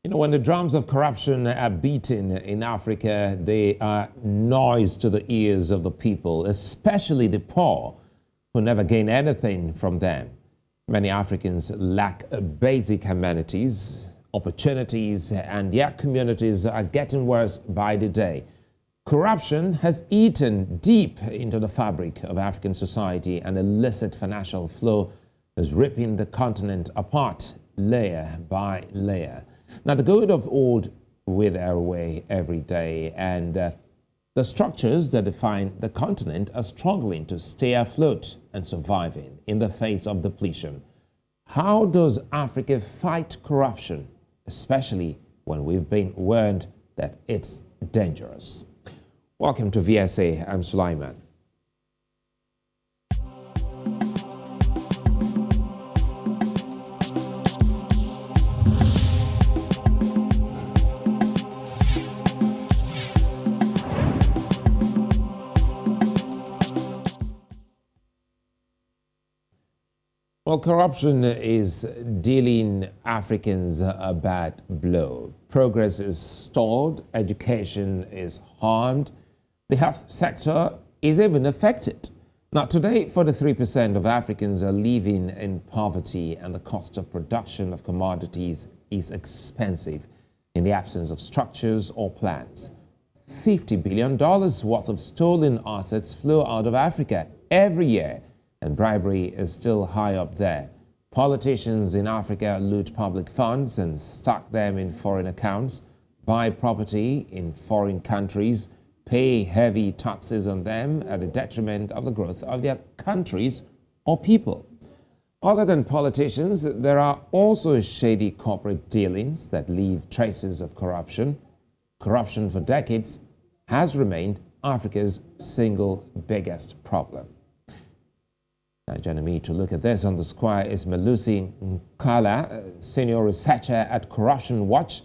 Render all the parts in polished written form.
You know, when the drums of corruption are beaten in Africa, they are noise to the ears of the people, especially the poor, who never gain anything from them. Many Africans lack basic amenities, opportunities, and their communities are getting worse by the day. Corruption has eaten deep into the fabric of African society, and illicit financial flow is ripping the continent apart layer by layer. Now, the good of old wither away every day, and the structures that define the continent are struggling to stay afloat and surviving in the face of depletion. How does Africa fight corruption, especially when we've been warned that it's dangerous? Welcome to VSA. I'm Sulaiman. Well, corruption is dealing Africans a bad blow. Progress is stalled, education is harmed, the health sector is even affected. Now, today, 43% of Africans are living in poverty, and the cost of production of commodities is expensive in the absence of structures or plans. $50 billion worth of stolen assets flow out of Africa every year, and bribery is still high up there. Politicians in Africa loot public funds and stock them in foreign accounts, buy property in foreign countries, pay heavy taxes on them at the detriment of the growth of their countries or people. Other than politicians, there are also shady corporate dealings that leave traces of corruption. Corruption for decades has remained Africa's single biggest problem. Now, joining me to look at this on the square is Melusi Ncala, senior researcher at Corruption Watch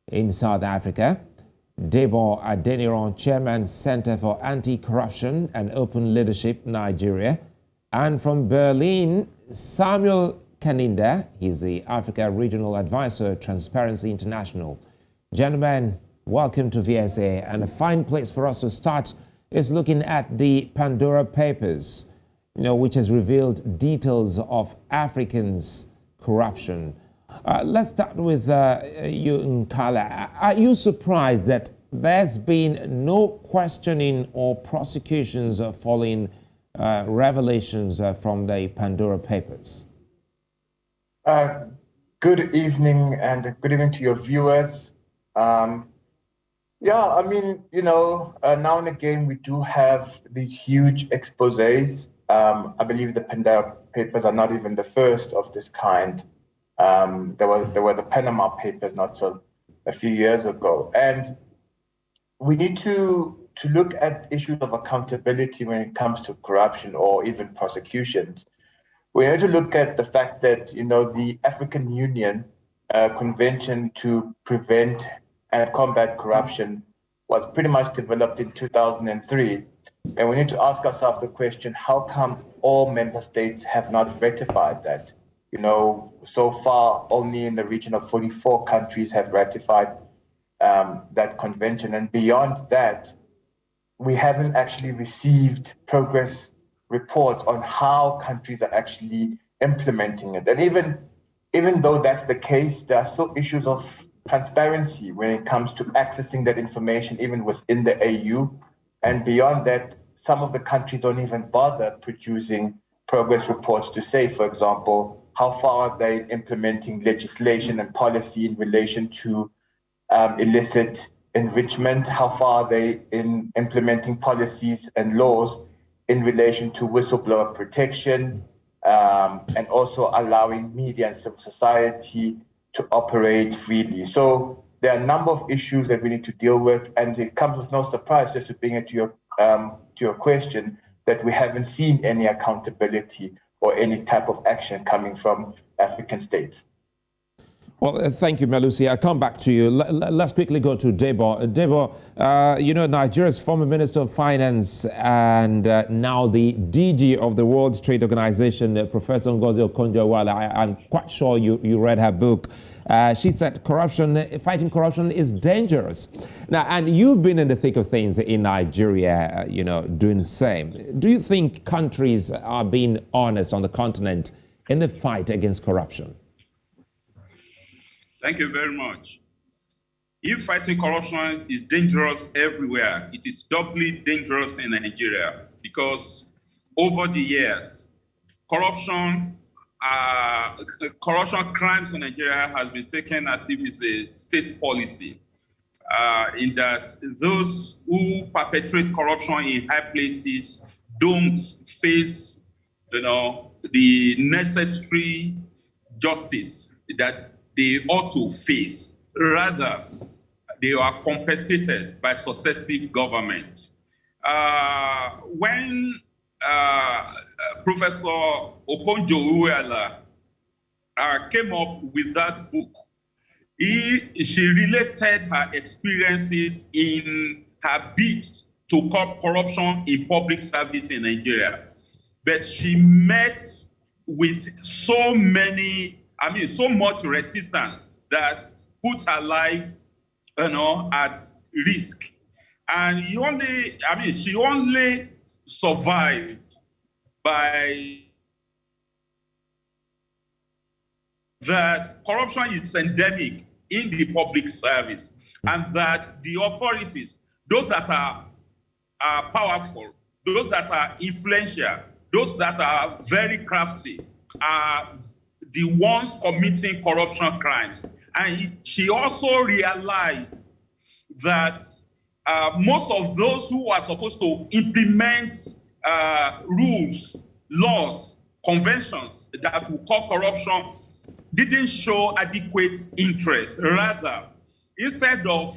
in South Africa, Debo Adeniran, chairman, Center for Anti-Corruption and Open Leadership, Nigeria, and from Berlin, Samuel Kaninda. He's the Africa Regional Advisor, Transparency International. Gentlemen, welcome to VSA, and a fine place for us to start is looking at the Pandora Papers, which has revealed details of Africans' corruption. Let's start with you, Ncala. Are you surprised that there's been no questioning or prosecutions following revelations from the Pandora Papers? Good evening, and good evening to your viewers. Now and again, we do have these huge exposés. I believe the Pandora Papers are not even the first of this kind. There were the Panama Papers a few years ago, and we need to look at issues of accountability when it comes to corruption or even prosecutions. We need to look at the fact that the African Union Convention to Prevent and Combat Corruption was pretty much developed in 2003. And we need to ask ourselves the question, how come all member states have not ratified that? So far, only in the region of 44 countries have ratified that convention. And beyond that, we haven't actually received progress reports on how countries are actually implementing it. And even though that's the case, there are still issues of transparency when it comes to accessing that information, even within the AU. And beyond that, some of the countries don't even bother producing progress reports to say, for example, how far are they implementing legislation and policy in relation to illicit enrichment? How far are they in implementing policies and laws in relation to whistleblower protection, and also allowing media and civil society to operate freely? So there are a number of issues that we need to deal with, and it comes with no surprise, just to bring it to your question, that we haven't seen any accountability or any type of action coming from African states. Well, thank you, Melusi. I'll come back to you. Let's quickly go to Debo. Debo, Nigeria's former Minister of Finance and now the DG of the World Trade Organization, Professor Ngozi Okonjo-Iweala. I'm quite sure you read her book, She said fighting corruption is dangerous. Now, and you've been in the thick of things in Nigeria, doing the same. Do you think countries are being honest on the continent in the fight against corruption? Thank you very much. If fighting corruption is dangerous everywhere, it is doubly dangerous in Nigeria because over the years, corruption crimes in Nigeria has been taken as if it's a state policy, in that those who perpetrate corruption in high places don't face, the necessary justice that they ought to face. Rather, they are compensated by successive government. When Professor Okonjo-Iweala came up with that book, she related her experiences in her bid to curb corruption in public service in Nigeria. But she met with so much resistance that put her life, at risk. And she only survived by that corruption is endemic in the public service, and that the authorities, those that are powerful, those that are influential, those that are very crafty, are the ones committing corruption crimes. And she also realized that most of those who are supposed to implement rules, laws, conventions that will curb corruption didn't show adequate interest. Rather, instead of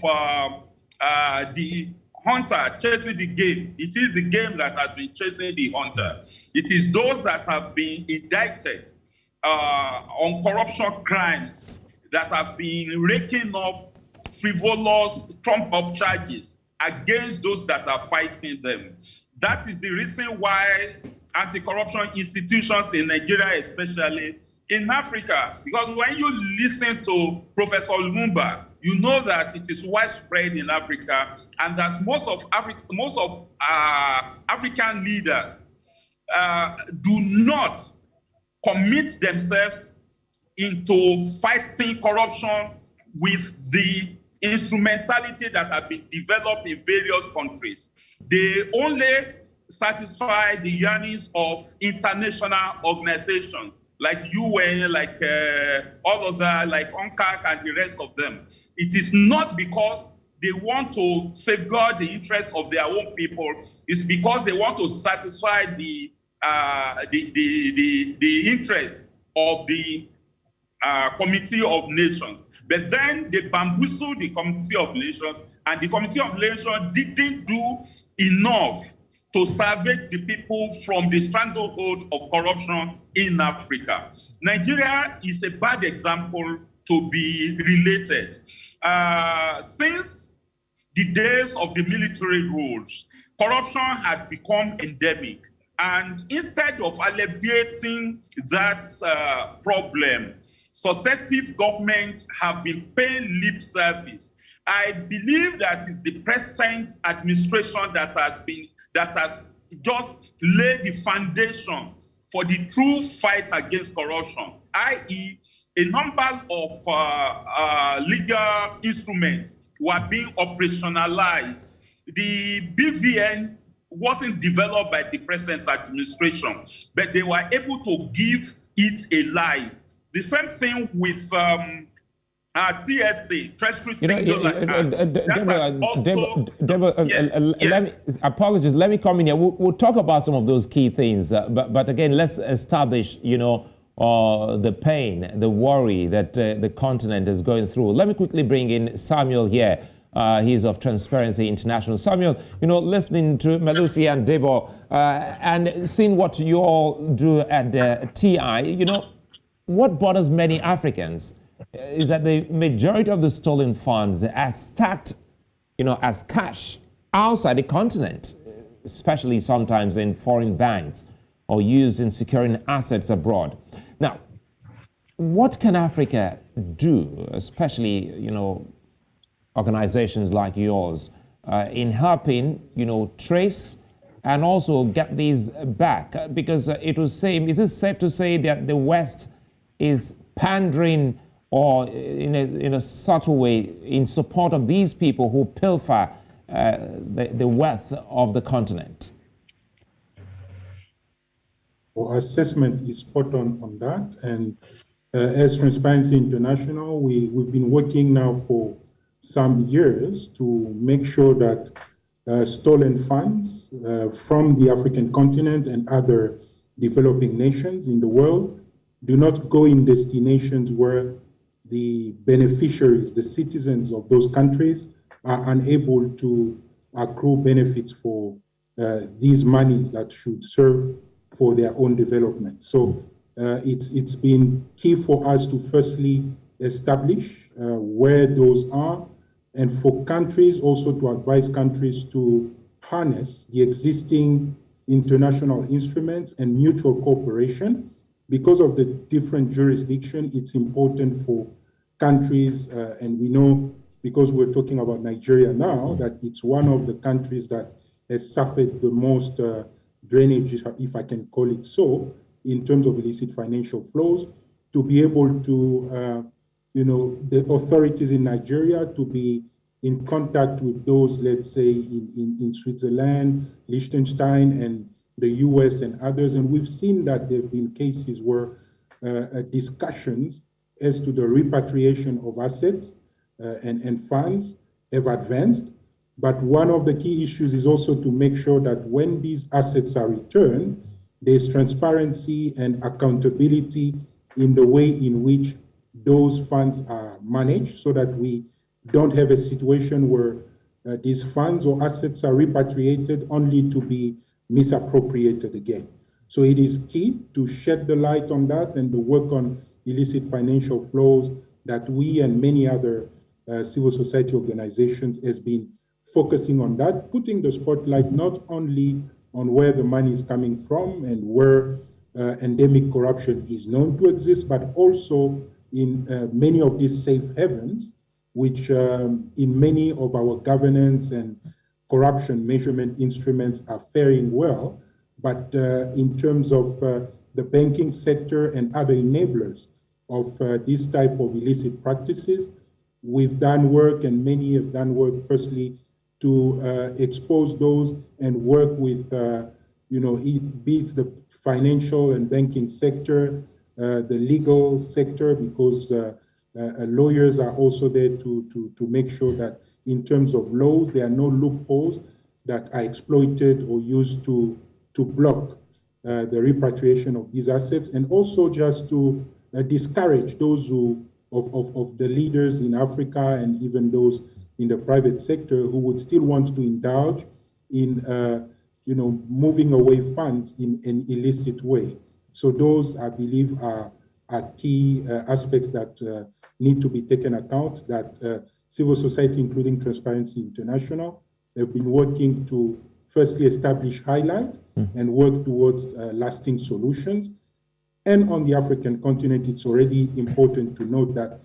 the hunter chasing the game, it is the game that has been chasing the hunter. It is those that have been indicted on corruption crimes that have been raking up frivolous, trump-up charges against those that are fighting them. That is the reason why anti-corruption institutions in Nigeria, especially in Africa, because when you listen to Professor Lumumba, you know that it is widespread in Africa, and that most of African leaders do not commit themselves into fighting corruption with the instrumentality that have been developed in various countries. They only satisfy the yearnings of international organizations like UN, like all of that, like UNCAC and the rest of them. It is not because they want to safeguard the interests of their own people. It's because they want to satisfy the interest of the Committee of Nations. But then they bamboozled the Committee of Nations, and the Committee of Nations didn't do enough to salvage the people from the stranglehold of corruption in Africa. Nigeria is a bad example to be related. Since the days of the military rules, corruption had become endemic. And instead of alleviating that problem, successive governments have been paying lip service. I believe that it's the present administration that has just laid the foundation for the true fight against corruption, i.e., a number of legal instruments were being operationalized. The BVN wasn't developed by the present administration, but they were able to give it a life. The same thing with TSA, Treasury Singular apologies, let me come in here. We'll talk about some of those key things, but again, let's establish, the pain, the worry that the continent is going through. Let me quickly bring in Samuel here. He's of Transparency International. Samuel, listening to Melusi and Debo and seeing what you all do at the TI, what bothers many Africans is that the majority of the stolen funds are stacked, as cash outside the continent, especially sometimes in foreign banks or used in securing assets abroad. Now, what can Africa do, especially, organizations like yours, in helping, trace and also get these back? Because is it safe to say that the West is pandering or in a subtle way in support of these people who pilfer the wealth of the continent? Our assessment is spot on that. And as Transparency International, we've been working now for some years to make sure that stolen funds from the African continent and other developing nations in the world do not go in destinations where the beneficiaries, the citizens of those countries, are unable to accrue benefits for these monies that should serve for their own development. So it's been key for us to firstly establish where those are, and for countries also to advise countries to harness the existing international instruments and mutual cooperation. Because of the different jurisdiction, it's important for countries, and we know, because we're talking about Nigeria now, that it's one of the countries that has suffered the most drainage, if I can call it so, in terms of illicit financial flows, to be able to, the authorities in Nigeria to be in contact with those, let's say, in Switzerland, Liechtenstein, and the US and others. And we've seen that there have been cases where discussions as to the repatriation of assets and funds have advanced. But one of the key issues is also to make sure that when these assets are returned, there's transparency and accountability in the way in which those funds are managed, so that we don't have a situation where these funds or assets are repatriated only to be misappropriated again. So it is key to shed the light on that, and the work on illicit financial flows that we and many other civil society organizations has been focusing on that, putting the spotlight not only on where the money is coming from and where endemic corruption is known to exist, but also in many of these safe havens, which in many of our governance and corruption measurement instruments are faring well. But in terms of the banking sector and other enablers of this type of illicit practices, we've done work, and many have done work, firstly, to expose those and work with, be it the financial and banking sector, the legal sector, because lawyers are also there to make sure that in terms of laws, there are no loopholes that are exploited or used to block the repatriation of these assets, and also just to discourage those of the leaders in Africa and even those in the private sector who would still want to indulge in moving away funds in an illicit way. So those, I believe, are key aspects that need to be taken account, that civil society, including Transparency International, have been working to firstly establish highlight and work towards lasting solutions. And on the African continent, it's already important to note that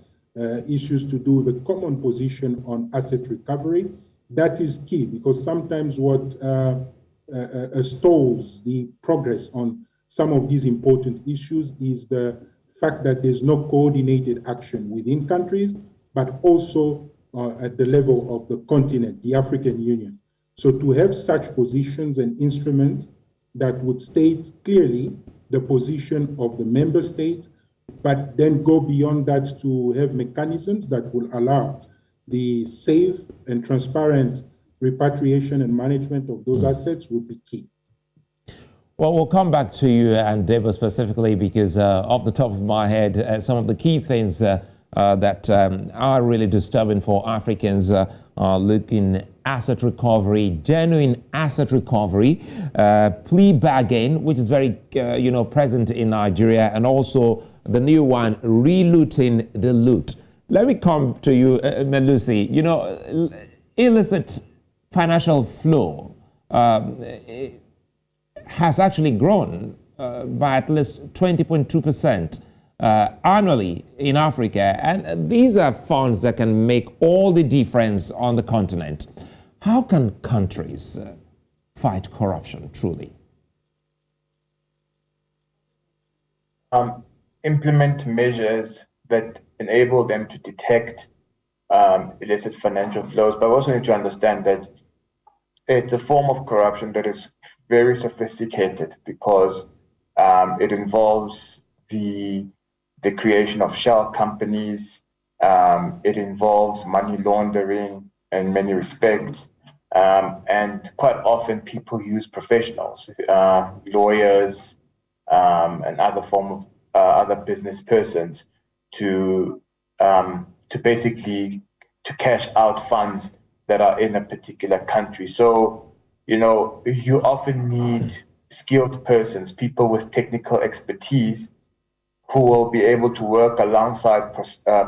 issues to do with the common position on asset recovery, that is key, because sometimes what stalls the progress on some of these important issues is the fact that there's no coordinated action within countries, but also at the level of the continent, the African Union. So to have such positions and instruments that would state clearly the position of the member states, but then go beyond that to have mechanisms that will allow the safe and transparent repatriation and management of those assets would be key. Well, we'll come back to you and Debo specifically, because off the top of my head, some of the key things that are really disturbing for Africans are looking asset recovery, genuine asset recovery, plea bargain, which is very present in Nigeria, and also the new one, relooting the loot. Let me come to you, Melusi. Illicit financial flow has actually grown by at least 20.2%. annually in Africa, and these are funds that can make all the difference on the continent. How can countries fight corruption truly? Implement measures that enable them to detect illicit financial flows, but we also need to understand that it's a form of corruption that is very sophisticated because it involves the creation of shell companies. It involves money laundering in many respects. And quite often people use professionals, lawyers, and other business persons to basically to cash out funds that are in a particular country. So, you often need skilled persons, people with technical expertise who will be able to work alongside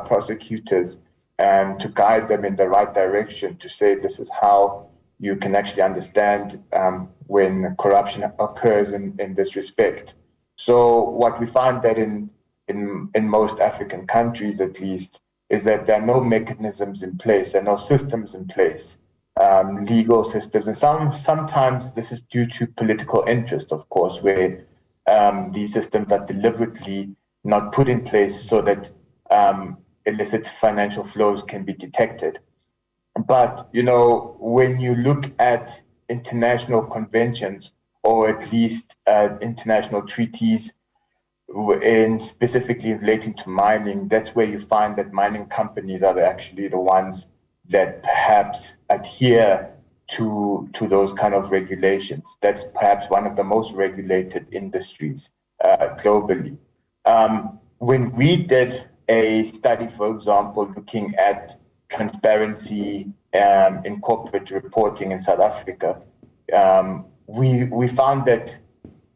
prosecutors and to guide them in the right direction to say this is how you can actually understand when corruption occurs in this respect. So what we find that in most African countries, at least, is that there are no mechanisms in place, there are no systems in place, legal systems, and sometimes this is due to political interest, of course, where these systems are deliberately not put in place so that illicit financial flows can be detected. But, when you look at international conventions, or at least international treaties, specifically relating to mining, that's where you find that mining companies are actually the ones that perhaps adhere to those kind of regulations. That's perhaps one of the most regulated industries globally. When we did a study, for example, looking at transparency in corporate reporting in South Africa, we found that,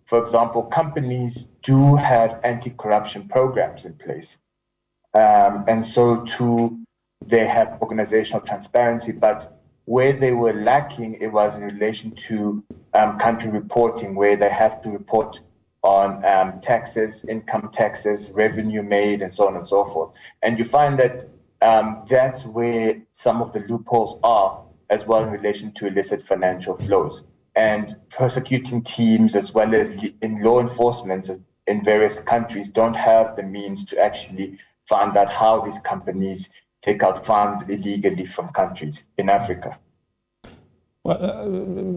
for example, companies do have anti-corruption programs in place. And so too, they have organizational transparency, but where they were lacking, it was in relation to country reporting, where they have to report on taxes, income taxes, revenue made, and so on and so forth. And you find that that's where some of the loopholes are, as well in relation to illicit financial flows. And prosecuting teams, as well as in law enforcement in various countries, don't have the means to actually find out how these companies take out funds illegally from countries in Africa. Well,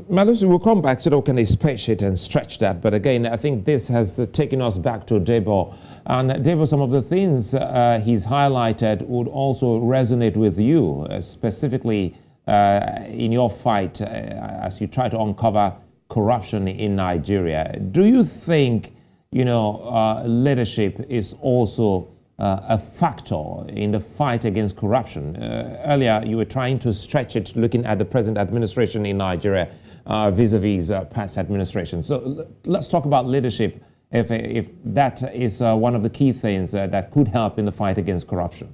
Melusi, we'll come back to can they stretch it and stretch that. But again, I think this has taken us back to Debo. And Debo, some of the things he's highlighted would also resonate with you, specifically in your fight as you try to uncover corruption in Nigeria. Do you think, leadership is also a factor in the fight against corruption? Earlier, you were trying to stretch it, looking at the present administration in Nigeria vis-a-vis past administration. So let's talk about leadership, if that is one of the key things that could help in the fight against corruption.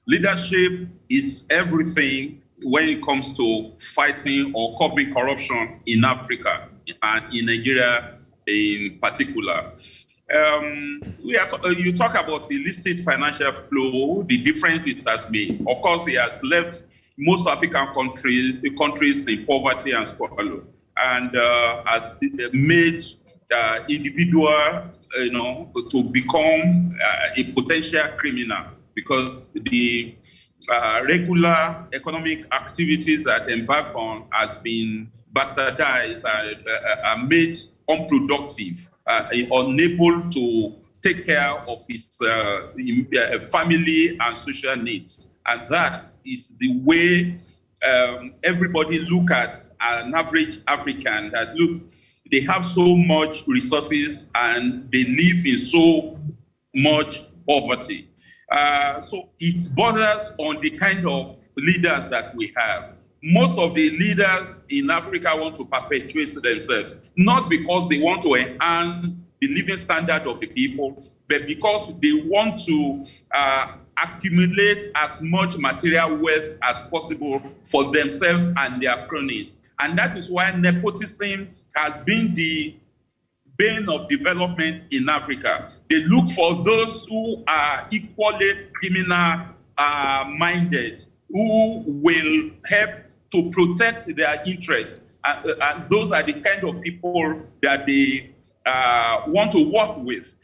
Leadership is everything when it comes to fighting or curbing corruption in Africa and in Nigeria in particular. You talk about illicit financial flow, the difference it has made. Of course, it has left most African countries in poverty and squalor, and has made individual, to become a potential criminal, because the regular economic activities that embark on has been bastardized and are made unproductive, unable to take care of his family and social needs. And that is the way everybody look at an average African, that look, they have so much resources and they live in so much poverty. So it borders on the kind of leaders that we have. Most of the leaders in Africa want to perpetuate themselves, not because they want to enhance the living standard of the people, but because they want to accumulate as much material wealth as possible for themselves and their cronies. And that is why nepotism has been the bane of development in Africa. They look for those who are equally criminal minded, who will help to protect their interests. And those are the kind of people that they want to work with.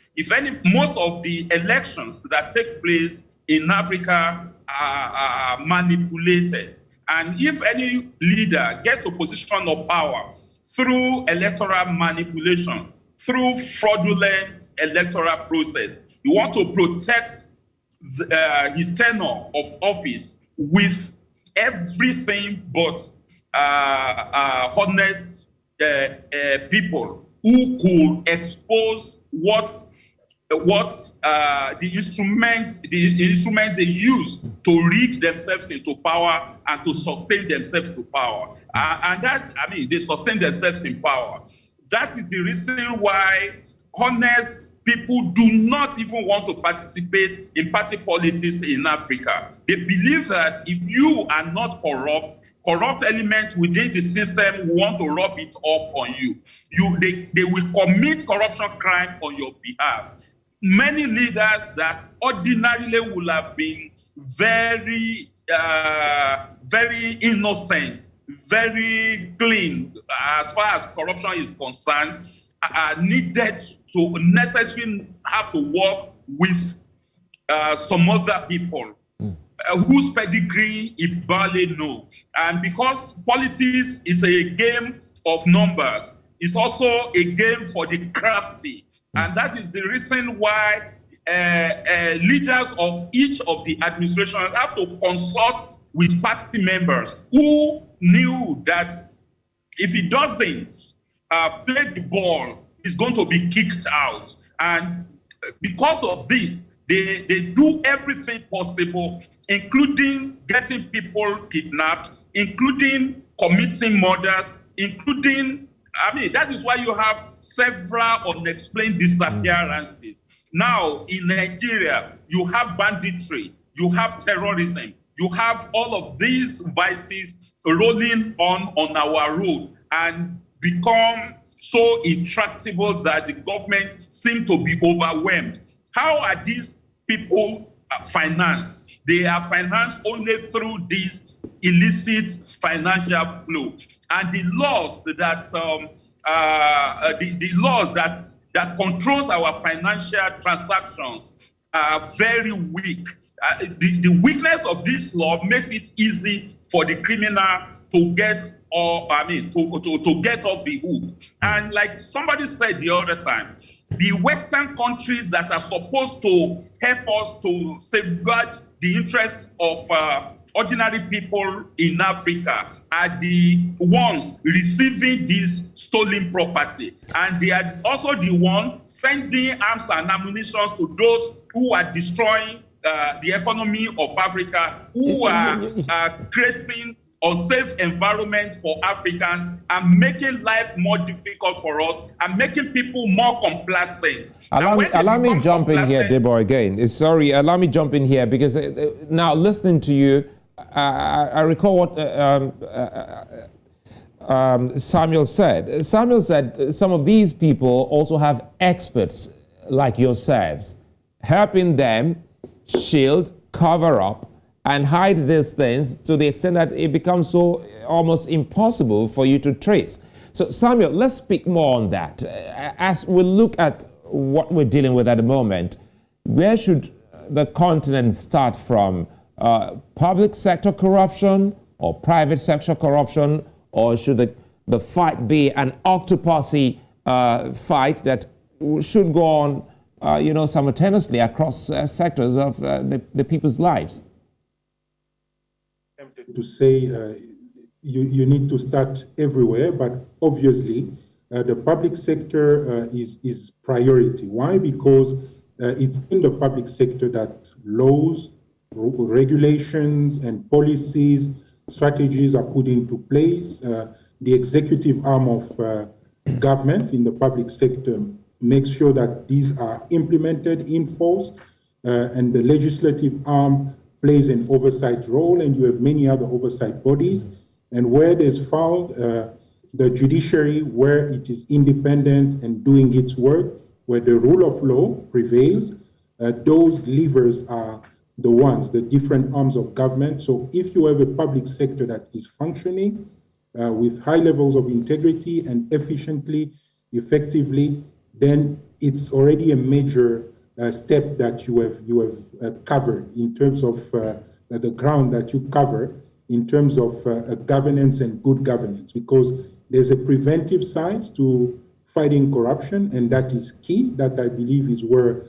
Most of the elections that take place in Africa are manipulated. And if any leader gets a position of power through electoral manipulation, through fraudulent electoral process, you want to protect his tenure of office with everything but honest people who could expose the instruments they use to rig themselves into power and to sustain themselves to power. And that, I mean, they sustain themselves in power. That is the reason why honest people do not even want to participate in party politics in Africa. They believe that if you are not corrupt elements within the system want to rub it up on you. They will commit corruption crime on your behalf. Many leaders that ordinarily would have been very innocent, very clean as far as corruption is concerned, are needed to necessarily have to work with some other people whose pedigree it barely know. And because politics is a game of numbers, it's also a game for the crafty. And that is the reason why leaders of each of the administrations have to consult with party members who knew that if he doesn't play the ball, he's going to be kicked out. And because of this, they do everything possible, including getting people kidnapped, including committing murders, including, I mean, that is why you have several unexplained disappearances. Now, in Nigeria, you have banditry, you have terrorism, you have all of these vices rolling on our road and become so intractable that the government seems to be overwhelmed. How are these people financed? They are financed only through this illicit financial flow. And the laws that controls our financial transactions are very weak. The weakness of this law makes it easy for the criminal to get to get off the hook. And like somebody said the other time, the Western countries that are supposed to help us to safeguard the interests of ordinary people in Africa are the ones receiving this stolen property. And they are also the ones sending arms and ammunition to those who are destroying the economy of Africa, who are creating unsafe environment for Africans and making life more difficult for us and making people more complacent. Allow me jump in here, Debo, again. Sorry, allow me jump in here because now listening to you, I recall what Samuel said. Samuel said some of these people also have experts like yourselves helping them shield, cover up, and hide these things to the extent that it becomes so almost impossible for you to trace. So Samuel, let's speak more on that. As we look at what we're dealing with at the moment, where should the continent start from? Public sector corruption or private sector corruption, or should the fight be an octopussy fight that should go on simultaneously across sectors of the people's lives? To say you need to start everywhere, but obviously the public sector is priority. Why? Because it's in the public sector that laws, regulations, and policies, strategies are put into place. The executive arm of government in the public sector makes sure that these are implemented, enforced, and the legislative arm plays an oversight role, and you have many other oversight bodies. And where there's found, the judiciary, where it is independent and doing its work, where the rule of law prevails, those levers are the ones, the different arms of government. So if you have a public sector that is functioning with high levels of integrity and efficiently, effectively, then it's already a major step that you have covered in terms of the ground that you cover in terms of governance and good governance, because there's a preventive side to fighting corruption, and that is key. That I believe is where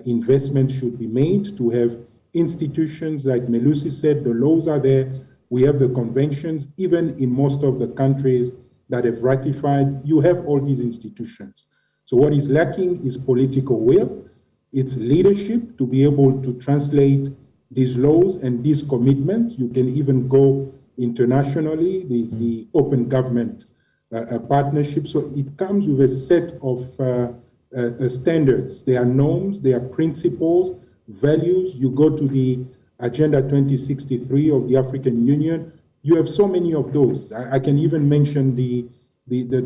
investment should be made, to have institutions like Melusi said, the laws are there, we have the conventions, even in most of the countries that have ratified, you have all these institutions. So what is lacking is political will, it's leadership to be able to translate these laws and these commitments. You can even go internationally, there's the open government partnership. So it comes with a set of standards. There are norms, there are principles, values. You go to the Agenda 2063 of the African Union, you have so many of those. I can even mention the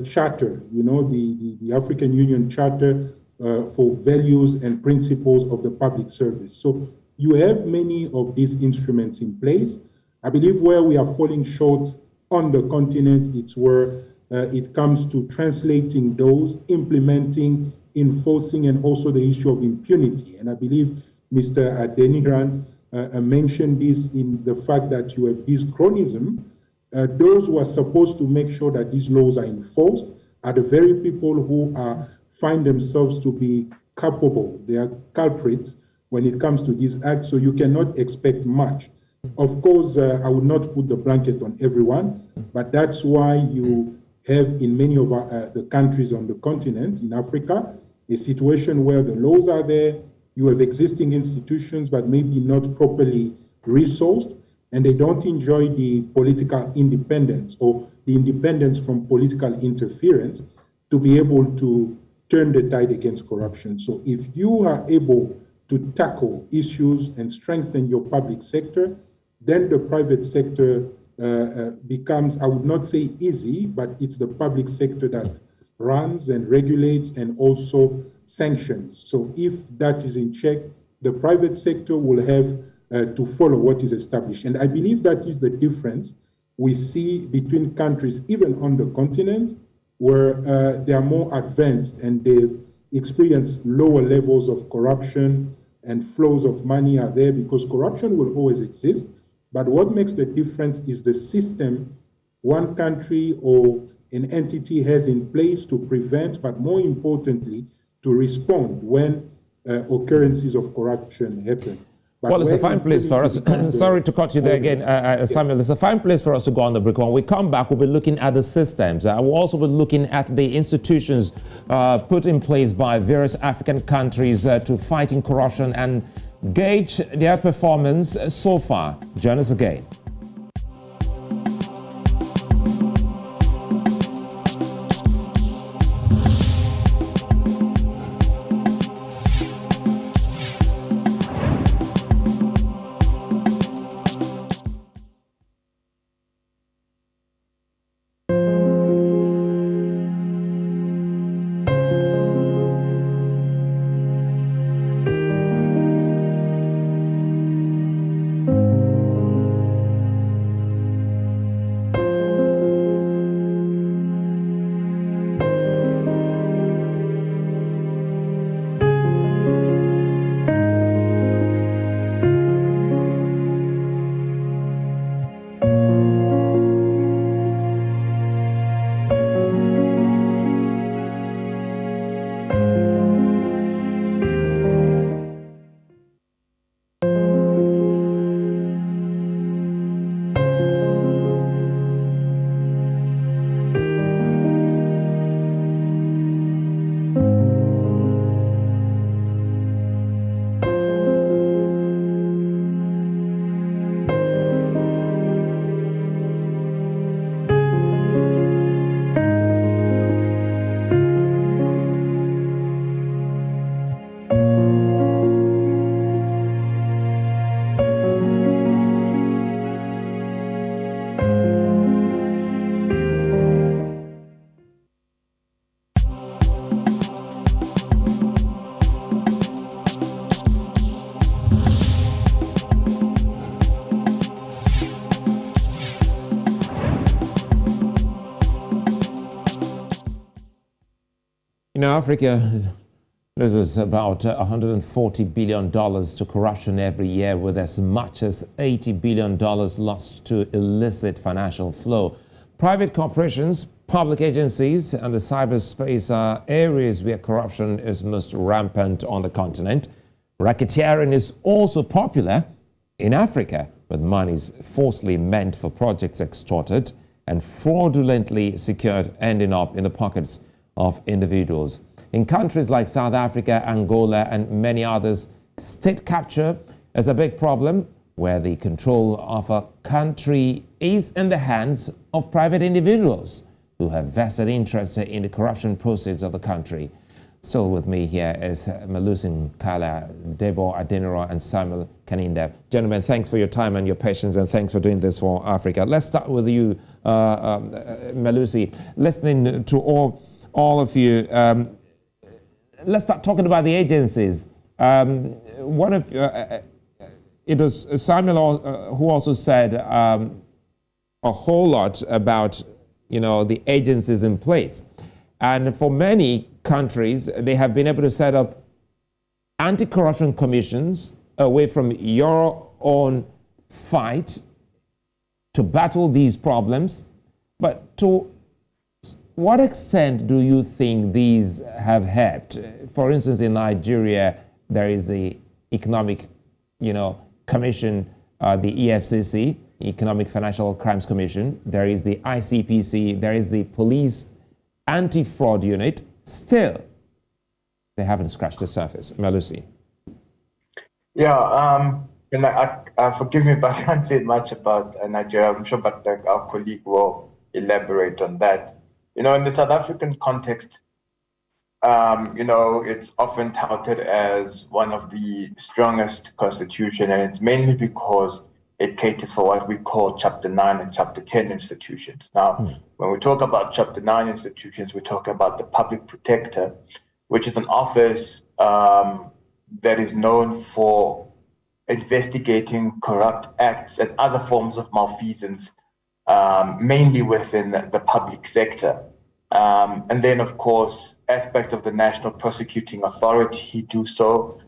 charter, the African Union Charter for values and principles of the public service. So you have many of these instruments in place. I believe where we are falling short on the continent, it's where it comes to translating those, implementing, enforcing, and also the issue of impunity. And I believe Mr. Adeniran mentioned this in the fact that you have this chronism. Those who are supposed to make sure that these laws are enforced are the very people who find themselves to be culpable. They are culprits when it comes to these acts, so you cannot expect much. Of course, I would not put the blanket on everyone, but that's why you have in many of the countries on the continent, in Africa, a situation where the laws are there, you have existing institutions, but maybe not properly resourced, and they don't enjoy the political independence or the independence from political interference to be able to turn the tide against corruption. So if you are able to tackle issues and strengthen your public sector, then the private sector becomes, I would not say easy, but it's the public sector that runs and regulates and also sanctions. So if that is in check, the private sector will have to follow what is established. And I believe that is the difference we see between countries, even on the continent, where they are more advanced and they've experienced lower levels of corruption and flows of money are there, because corruption will always exist. But what makes the difference is the system one country or an entity has in place to prevent, but more importantly, to respond when occurrences of corruption happen. But well, it's a fine place for us. Sorry to cut you there again, Samuel. It's a fine place for us to go on the break. When we come back, we'll be looking at the systems. We'll also be looking at the institutions put in place by various African countries to fighting corruption and gauge their performance so far. Join us again. Africa loses about $140 billion to corruption every year, with as much as $80 billion lost to illicit financial flow. Private corporations, public agencies, and the cyberspace are areas where corruption is most rampant on the continent. Racketeering is also popular in Africa, with monies falsely meant for projects extorted and fraudulently secured ending up in the pockets of individuals. In countries like South Africa, Angola, and many others, state capture is a big problem, where the control of a country is in the hands of private individuals who have vested interest in the corruption process of the country. Still with me here is Melusi Ncala, Debo Adeniran, and Samuel Kaninda. Gentlemen, thanks for your time and your patience, and thanks for doing this for Africa. Let's start with you, Melusi. Listening to all of you, let's start talking about the agencies. One of it was Samuel who also said a whole lot about the agencies in place, and for many countries they have been able to set up anti-corruption commissions away from your own fight to battle these problems. But to what extent do you think these have helped? For instance, in Nigeria, there is the Economic, Commission, the EFCC, Economic Financial Crimes Commission. There is the ICPC. There is the Police Anti-Fraud Unit. Still, they haven't scratched the surface. Melusi. Yeah, and forgive me, but I can't say much about Nigeria. I'm sure, but our colleague will elaborate on that. In the South African context, it's often touted as one of the strongest constitutions, and it's mainly because it caters for what we call Chapter 9 and Chapter 10 institutions. Now, when we talk about Chapter 9 institutions, we're talking about the Public Protector, which is an office that is known for investigating corrupt acts and other forms of malfeasance, mainly within the public sector. And then, of course, aspects of the National Prosecuting Authority do so.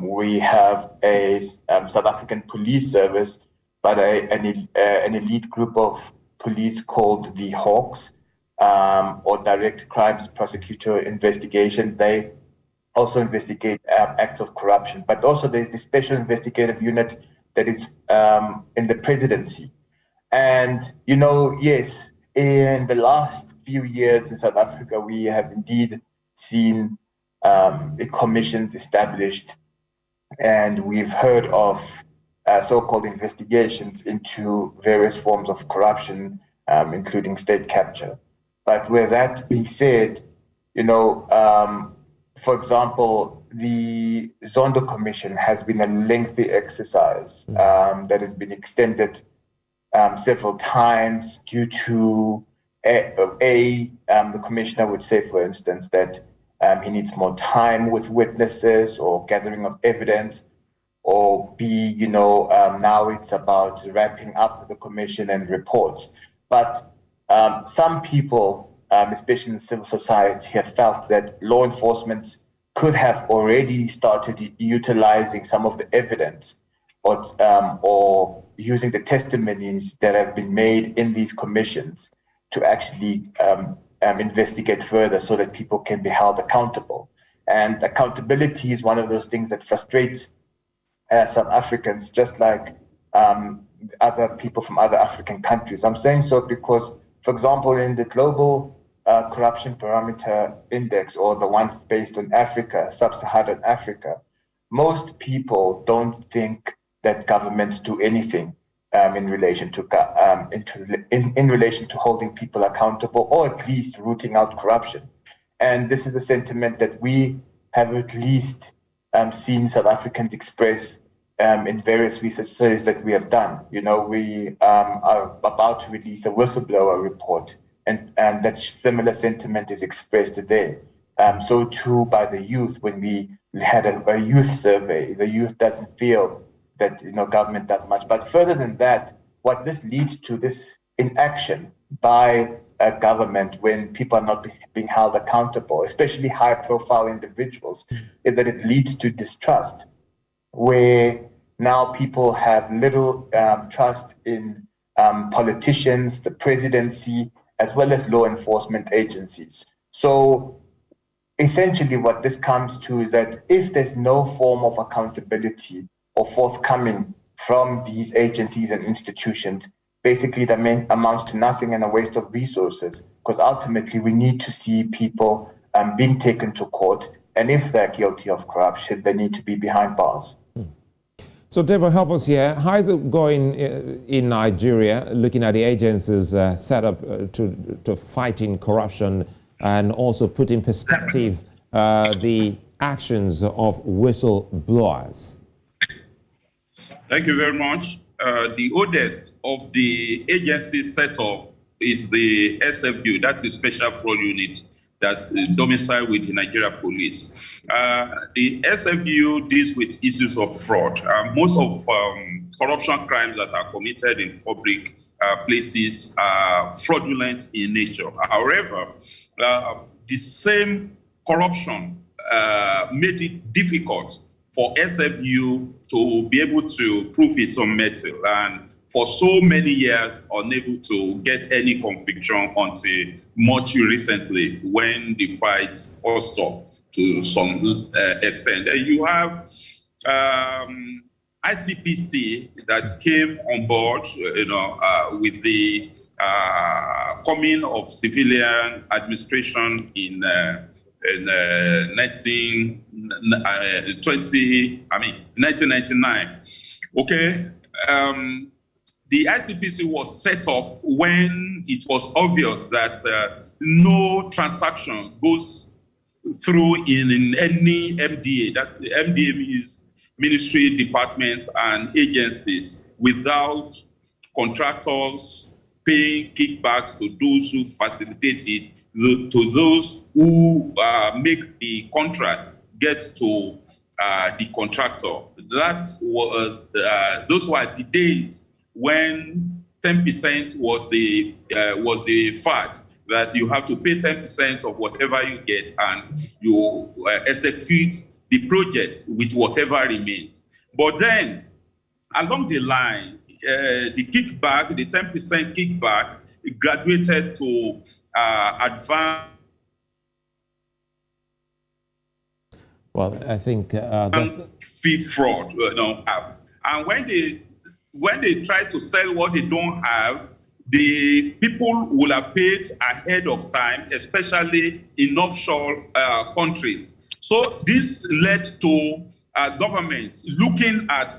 We have a South African police service, but an elite group of police called the Hawks, or Direct Crimes Prosecutor Investigation. They also investigate acts of corruption. But also there's the Special Investigative Unit that is in the presidency. And, yes, in the last few years in South Africa, we have indeed seen commissions established, and we've heard of so-called investigations into various forms of corruption, including state capture. But with that being said, for example, the Zondo Commission has been a lengthy exercise that has been extended several times due to the commissioner would say, for instance, that he needs more time with witnesses or gathering of evidence, or B, now it's about wrapping up the commission and reports. But some people, especially in civil society, have felt that law enforcement could have already started utilizing some of the evidence or using the testimonies that have been made in these commissions to actually investigate further so that people can be held accountable. And accountability is one of those things that frustrates South Africans, just like other people from other African countries. I'm saying so because, for example, in the Global Corruption Parameter Index, or the one based on Africa, Sub-Saharan Africa, most people don't think that governments do anything in relation to in relation to holding people accountable, or at least rooting out corruption. And this is a sentiment that we have at least seen South Africans express in various research studies that we have done. We are about to release a whistleblower report, and that similar sentiment is expressed there. So too by the youth, when we had a youth survey, the youth doesn't feel that government does much. But further than that, what this leads to, this inaction by government when people are not being held accountable, especially high-profile individuals, is that it leads to distrust, where now people have little trust in politicians, the presidency, as well as law enforcement agencies. So essentially what this comes to is that if there's no form of accountability or forthcoming from these agencies and institutions, basically that amounts to nothing and a waste of resources, because ultimately we need to see people being taken to court, and if they're guilty of corruption, they need to be behind bars. So, Debo, help us here. How is it going in Nigeria, looking at the agencies set up to fighting corruption and also put in perspective the actions of whistleblowers? Thank you very much. The oldest of the agencies set up is the SFU, that's a special fraud unit that's domiciled with the Nigeria Police. The SFU deals with issues of fraud. Most of corruption crimes that are committed in public places are fraudulent in nature. However, the same corruption made it difficult for SFU to be able to prove its own metal, and for so many years unable to get any conviction until much recently when the fight all stopped to some extent. And you have ICPC that came on board, with the coming of civilian administration in 1999. Okay. The ICPC was set up when it was obvious that no transaction goes through in any MDA. That's the MDA means ministry, departments, and agencies without contractors paying kickbacks to those who facilitate it, to those who make the contracts get to the contractor. Those were the days when 10% was the fact that you have to pay 10% of whatever you get and you execute the project with whatever remains. But then, along the line, the kickback, the 10% kickback, graduated to advanced. Well, I think that's fee fraud don't have. And when they try to sell what they don't have, the people will have paid ahead of time, especially in offshore countries. So this led to governments looking at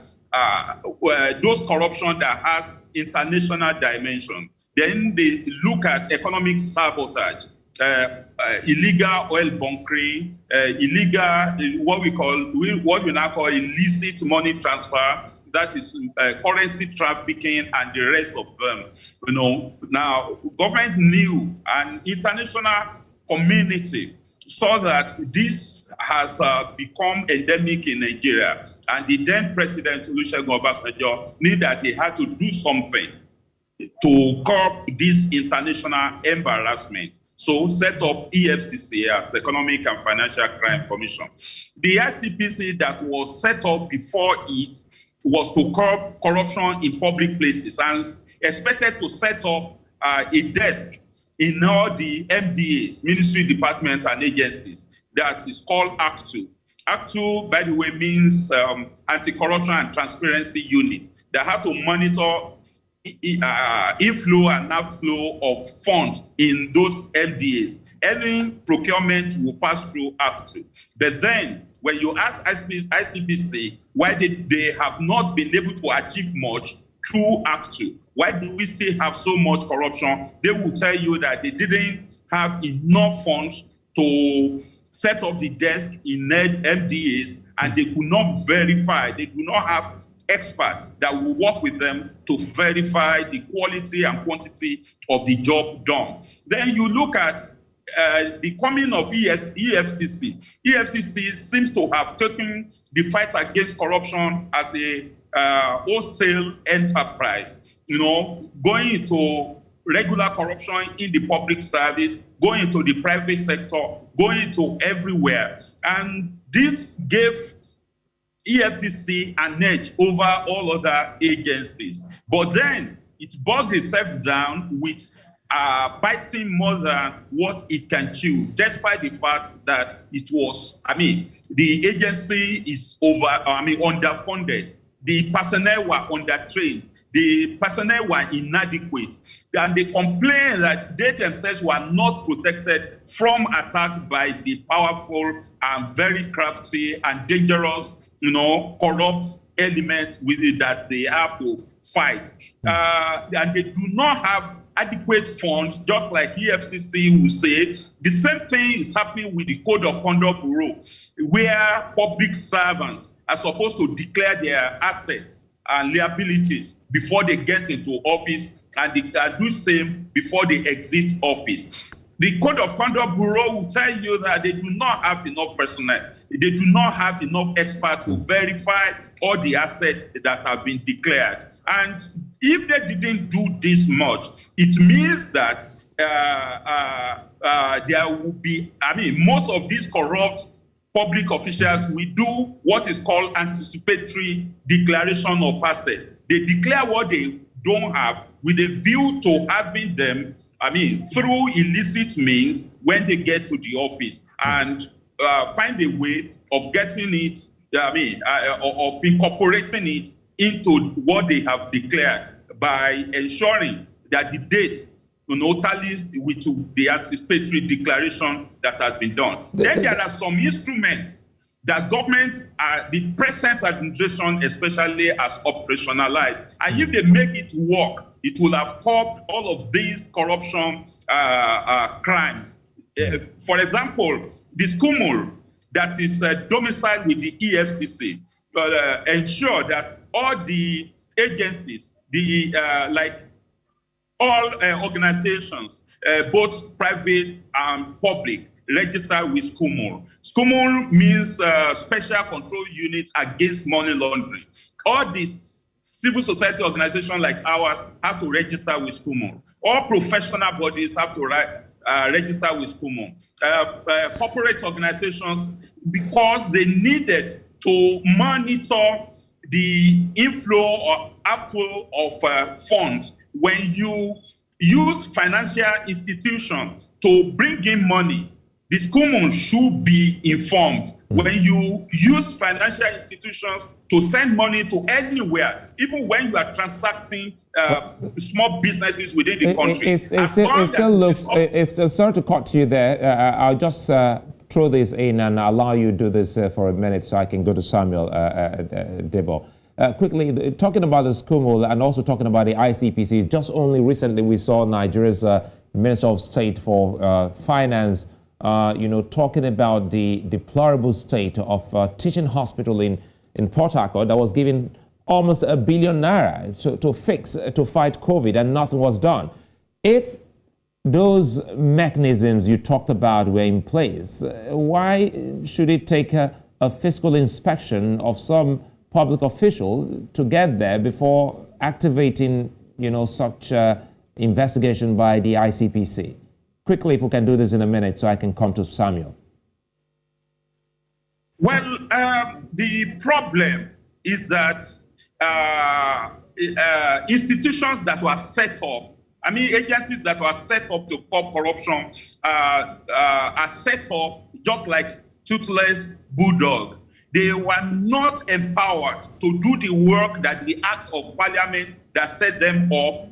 those corruption that has international dimension. Then they look at economic sabotage, illegal oil bunkering, illegal what we now call illicit money transfer. That is currency trafficking and the rest of them. Now government knew, and international community saw that this has become endemic in Nigeria, and the then President Olusegun Obasanjo knew that he had to do something to curb this international embarrassment. So set up EFCC as Economic and Financial Crime Commission. The ICPC that was set up before it was to curb corruption in public places and expected to set up a desk in all the MDAs, ministry, departments, and agencies. That is called Act 2. Act 2, by the way, means Anti-Corruption and Transparency Unit. They have to monitor inflow and outflow of funds in those MDAs. Any procurement will pass through Act 2. But then, when you ask ICPC why they have not been able to achieve much through Act 2, why do we still have so much corruption? They will tell you that they didn't have enough funds to set up the desk in MDAs, and they could not verify. They do not have experts that will work with them to verify the quality and quantity of the job done. Then you look at the coming of EFCC. EFCC seems to have taken the fight against corruption as a wholesale enterprise, going into regular corruption in the public service, going to the private sector, going to everywhere. And this gave EFCC an edge over all other agencies. But then it bogged itself down with biting more than what it can chew, despite the fact that it was, the agency is underfunded. The personnel were undertrained. The personnel were inadequate. And they complained that they themselves were not protected from attack by the powerful and very crafty and dangerous, corrupt elements with it that they have to fight. And they do not have adequate funds, just like EFCC will say. The same thing is happening with the Code of Conduct Bureau, where public servants are supposed to declare their assets and liabilities before they get into office, and they do same before they exit office. The Code of Conduct Bureau will tell you that they do not have enough personnel. They do not have enough experts to verify all the assets that have been declared. And if they didn't do this much, it means that there will be, most of these corrupt public officials will do what is called anticipatory declaration of assets. They declare what they don't have with a view to having them, through illicit means when they get to the office, and find a way of getting it, of incorporating it into what they have declared by ensuring that the date tallies with the anticipatory declaration that has been done. Then there are some instruments that government, the present administration especially, has operationalized. And if they make it work, it will have curbed all of these corruption crimes. For example, the SCUMUL that is domiciled with the EFCC ensure that all the agencies, all organizations, both private and public, register with SCUMUL. SCUMUL means Special Control Unit Against Money Laundering. All these civil society organizations like ours have to register with SCUMUL. All professional bodies have to register with SCUMUL. Corporate organizations, because they needed to monitor the inflow or outflow of funds. When you use financial institutions to bring in money, the SCUMUL should be informed. When you use financial institutions to send money to anywhere, even when you are transacting small businesses within the country. Sorry to cut you there. I'll just throw this in and allow you to do this for a minute so I can go to Samuel Debo. Quickly, talking about the SCUMUL and also talking about the ICPC, just only recently we saw Nigeria's Minister of State for Finance, talking about the deplorable state of teaching hospital in Port Harcourt that was given almost $1 billion to fight COVID, and nothing was done. If those mechanisms you talked about were in place, why should it take a fiscal inspection of some public official to get there before activating, such investigation by the ICPC? Quickly, if we can do this in a minute so I can come to Samuel. Well, the problem is that institutions that were set up, agencies that were set up to curb corruption are set up just like toothless bulldog. They were not empowered to do the work that the Act of Parliament that set them up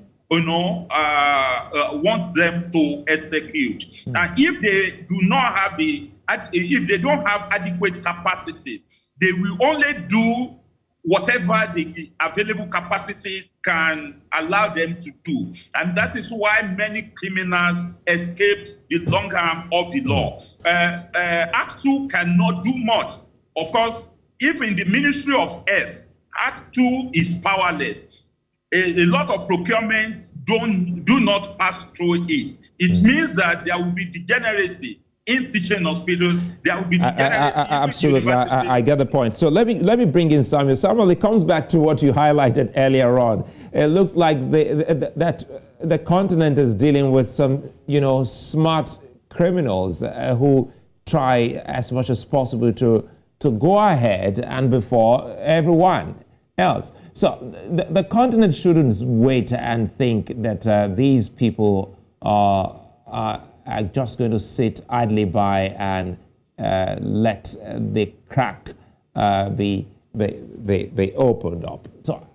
want them to execute. And if they do not have if they don't have adequate capacity, they will only do whatever the available capacity can allow them to do. And that is why many criminals escaped the long arm of the law. Act 2 cannot do much. Of course, if in the Ministry of Health, Act 2 is powerless. A lot of procurements do not pass through it. It means that there will be degeneracy in teaching hospitals. There will be degeneracy. Absolutely, I get the point. So let me bring in Samuel. Samuel, it comes back to what you highlighted earlier on. It looks like that the continent is dealing with some, smart criminals who try as much as possible to go ahead and before everyone else. So the continent shouldn't wait and think that these people are just going to sit idly by and let the crack be opened up. So,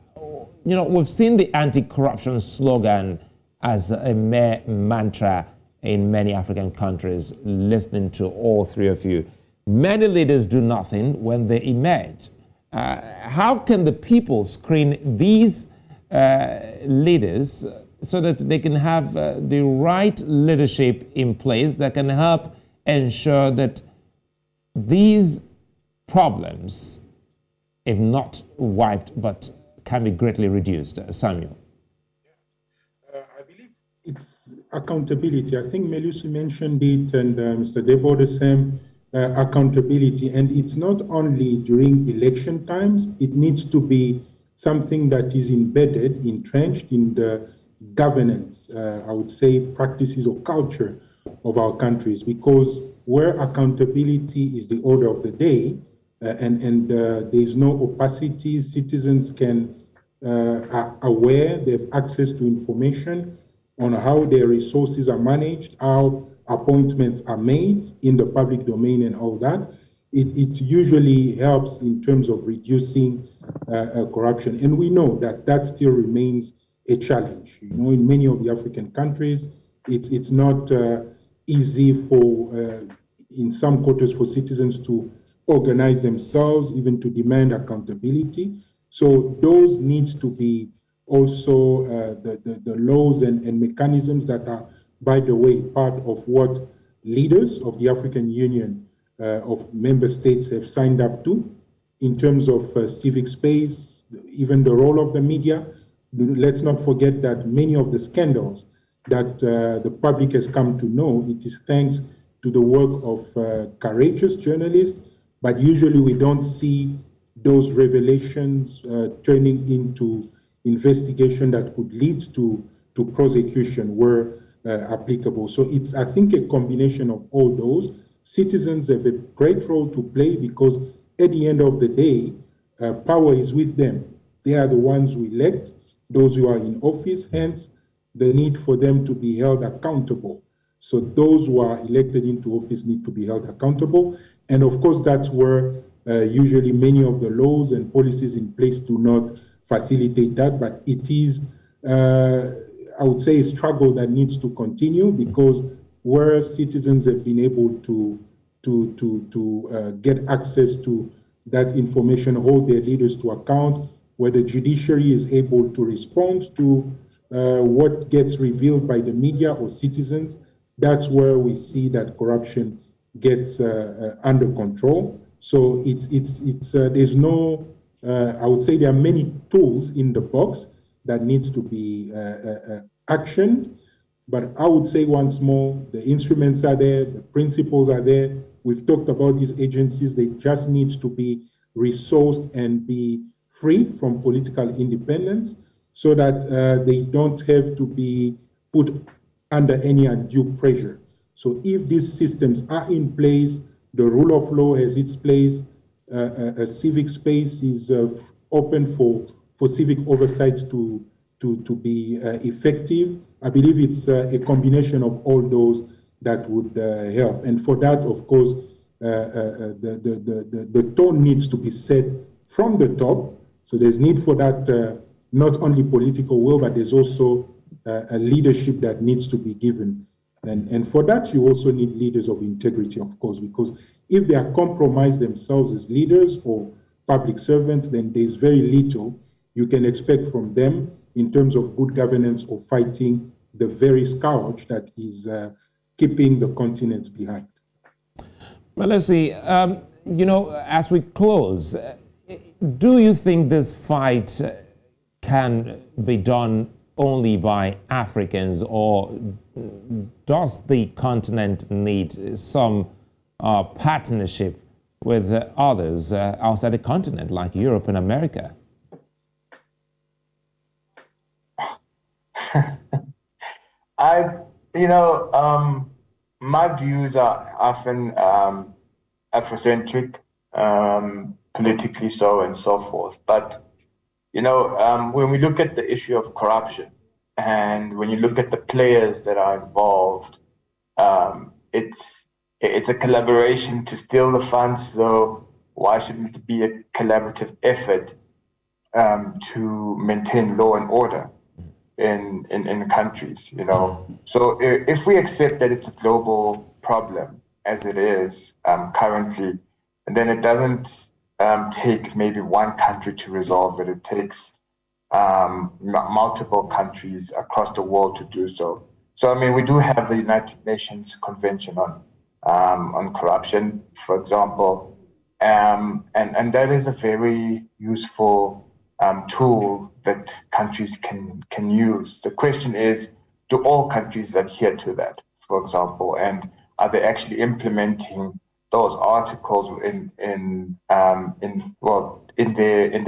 we've seen the anti-corruption slogan as a mere mantra in many African countries, listening to all three of you. Many leaders do nothing when they emerge. How can the people screen these leaders so that they can have the right leadership in place that can help ensure that these problems, if not wiped, but can be greatly reduced? Samuel. I believe it's accountability. I think Melusi mentioned it, and Mr. Debo the same, accountability. And it's not only during election times, it needs to be something that is embedded, entrenched in the governance, I would say, practices or culture of our countries, because where accountability is the order of the day, and there's no opacity, citizens are aware, they have access to information on how their resources are managed, how appointments are made in the public domain and all that. It usually helps in terms of reducing corruption. And we know that still remains a challenge. In many of the African countries, it's not easy in some quarters for citizens to organize themselves, even to demand accountability. So those need to be also the laws and mechanisms that are, by the way, part of what leaders of the African Union of member states have signed up to in terms of civic space, even the role of the media. Let's not forget that many of the scandals that the public has come to know, it is thanks to the work of courageous journalists, but usually we don't see those revelations turning into investigation that could lead to prosecution where applicable. So it's, I think, a combination of all those. Citizens have a great role to play because at the end of the day, power is with them. They are the ones who elect those who are in office, hence the need for them to be held accountable. So those who are elected into office need to be held accountable. And of course, that's where usually many of the laws and policies in place do not facilitate that. But it is, I would say, a struggle that needs to continue, because where citizens have been able to get access to that information, hold their leaders to account, where the judiciary is able to respond to what gets revealed by the media or citizens, that's where we see that corruption gets under control. So there's no, I would say there are many tools in the box that needs to be actioned. But I would say once more, the instruments are there, the principles are there. We've talked about these agencies. They just need to be resourced and be free from political independence so that they don't have to be put under any undue pressure. So if these systems are in place, the rule of law has its place, a civic space is open for civic oversight to be effective, I believe it's a combination of all those that would help. And for that, of course, the tone needs to be set from the top. So there's need for that, not only political will, but there's also a leadership that needs to be given. And for that, you also need leaders of integrity, of course, because if they are compromised themselves as leaders or public servants, then there's very little you can expect from them in terms of good governance or fighting the very scourge that is keeping the continent behind. Melusi, as we close, do you think this fight can be done only by Africans, or does the continent need some partnership with others outside the continent, like Europe and America? My views are often Afrocentric, politically so and so forth. But when we look at the issue of corruption, and when you look at the players that are involved, it's a collaboration to steal the funds. So why shouldn't it be a collaborative effort to maintain law and order in countries? So if we accept that it's a global problem as it is currently, then it doesn't take maybe one country to resolve it. It takes multiple countries across the world to do so. So, I mean, we do have the United Nations Convention on corruption, for example, and that is a very useful tool that countries can use. The question is, do all countries adhere to that, for example, and are they actually implementing those articles in their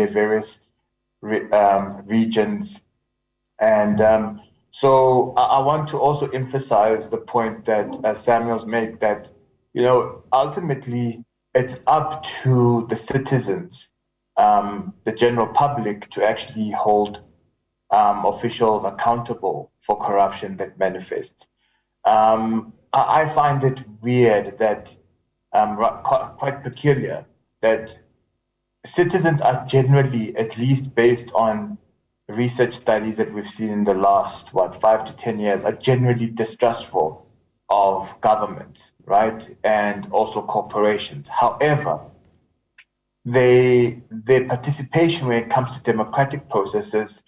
various regions? And so I want to also emphasize the point that Samuel's made, that ultimately it's up to the citizens, the general public, to actually hold officials accountable for corruption that manifests. I find it weird that quite peculiar that citizens are generally, at least based on research studies that we've seen in the last 5 to 10 years, are generally distrustful of government, right, and also corporations. However, their participation when it comes to democratic processes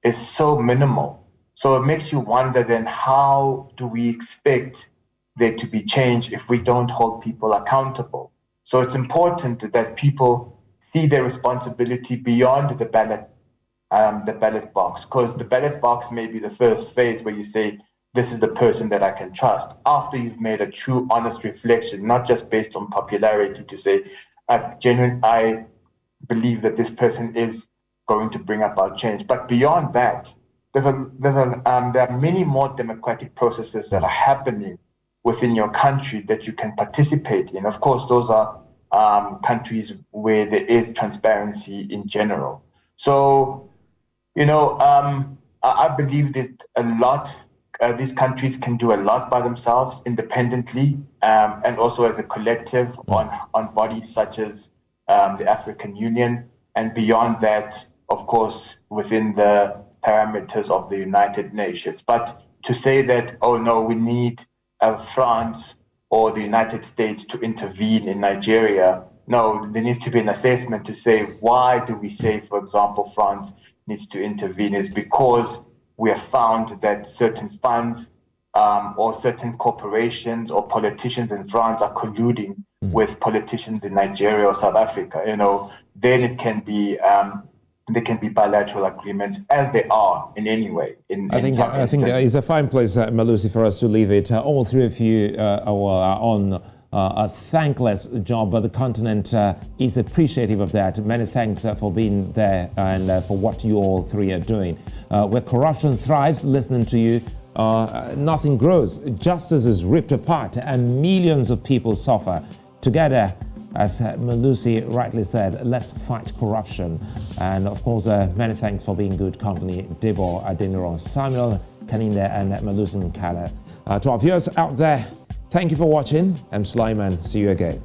is so minimal. So it makes you wonder then, how do we expect there to be change if we don't hold people accountable? So it's important that people see their responsibility beyond the ballot box, because the ballot box may be the first phase where you say, this is the person that I can trust, after you've made a true, honest reflection, not just based on popularity, to say, I believe that this person is going to bring about change. But beyond that, there are many more democratic processes that are happening within your country that you can participate in. Of course, those are countries where there is transparency in general. So, I believe that these countries can do a lot by themselves, independently, and also as a collective on bodies such as the African Union, and beyond that, of course, within the parameters of the United Nations. But to say that, oh no, we need France or the United States to intervene in Nigeria, no, there needs to be an assessment to say, why do we say, for example, France needs to intervene? Is because we have found that certain funds or certain corporations or politicians in France are colluding with politicians in Nigeria or South Africa. Then it can be there can be bilateral agreements, as they are in any way. I think it's a fine place, Melusi, for us to leave it. All three of you are on a thankless job, but the continent is appreciative of that. Many thanks for being there and for what you all three are doing. Where corruption thrives, listening to you, nothing grows. Justice is ripped apart and millions of people suffer. Together, as Melusi rightly said, let's fight corruption. And of course, many thanks for being good company, Debo Adeniran, Samuel, Kaninda, and Melusi Ncala. To our viewers out there, thank you for watching. I'm Sulaiman. See you again.